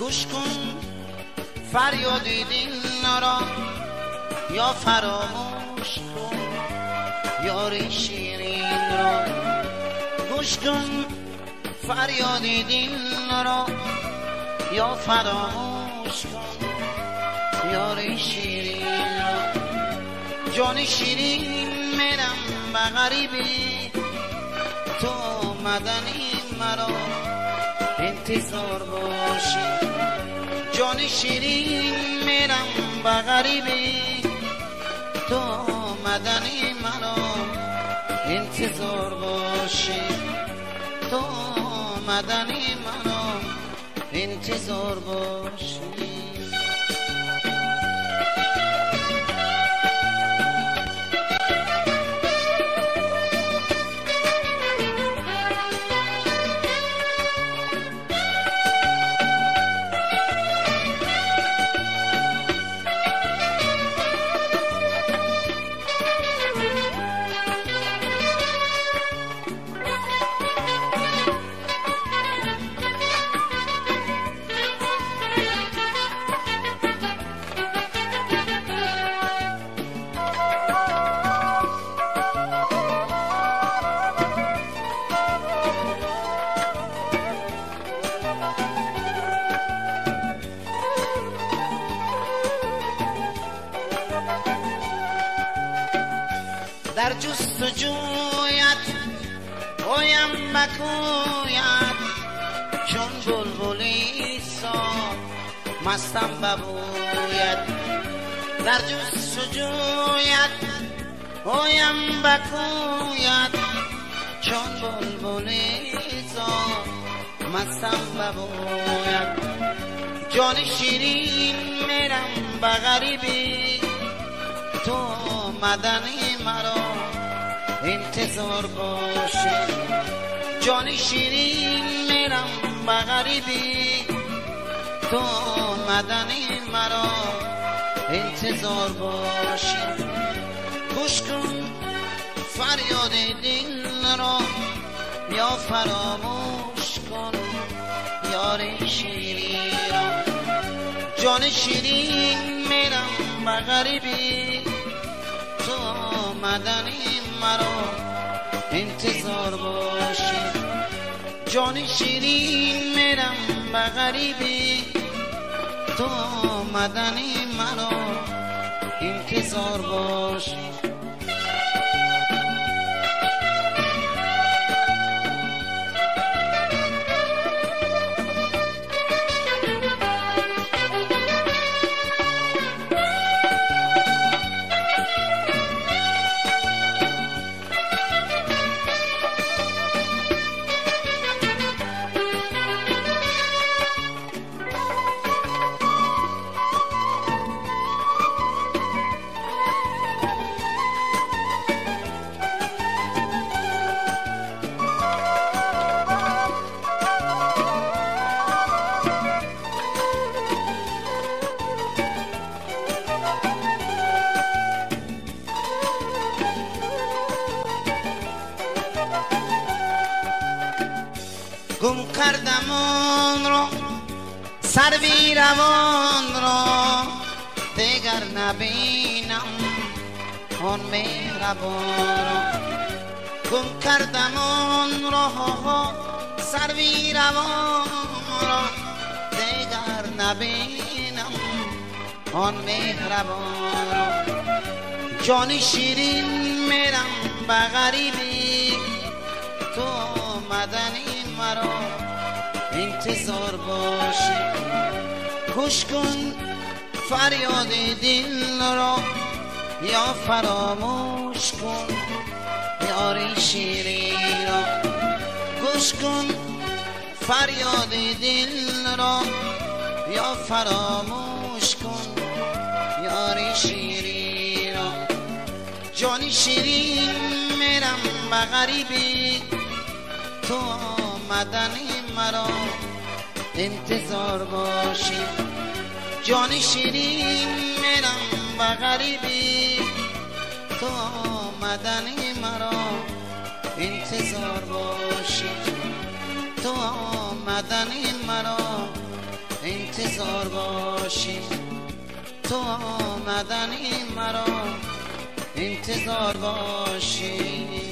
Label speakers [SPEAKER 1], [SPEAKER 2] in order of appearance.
[SPEAKER 1] گوش کن فریاد دل را، یا فراموش کن یار شیرین را. گوش کن فریاد دل را، یا فراموش کن یار شیرین را. جان شیرین میرم به غریبی، تو مدنی مرا انتظار باشی. جان شیرین میرم به غریبی، تو مدنی مرا انتظار باشی. تو مدنی مرا انتظار باشی. در جستجویت پایم بکوید، چون بلبلی ساد مستم ببوید. در جستجویت پایم بکوید، چون بلبلی ساد مستم ببوید. جان شیرین میرم به غریبی، تو مدنی مرا انتظار باشی. جان شیرین میرم به غریبی، تو مدنی مرا انتظار باشی. گوش کن فریاد دل را، یا فراموش کن یار شیرین را. جان شیرین میرم به غریبی، تو مدنی مرا انتظار باشی. جان شیرین میرم به غریبی، تو مدنی مرا انتظار باشی. گم کردم آن را سروی روان را، دیگر نبینم آن مهربان را. گم کردم آن را سروی روان را، دیگر نبینم آن مهربان را. جان شیرین میرم به غریبی، تو مدنی مرا انتظار باشی. گوش کن فریاد دل را، یا فراموش کن یار شیرین را. گوش کن فریاد دل را، یا فراموش کن یار شیرین را. جان شیرین میرم به غریبی، تو مدنی مرا انتظار باشی. جان شیرین میرم به غریبی، تو مدنی مرا انتظار باشی. تو مدنی مرا انتظار باشی، تو آمدنی مرا انتظار باشی.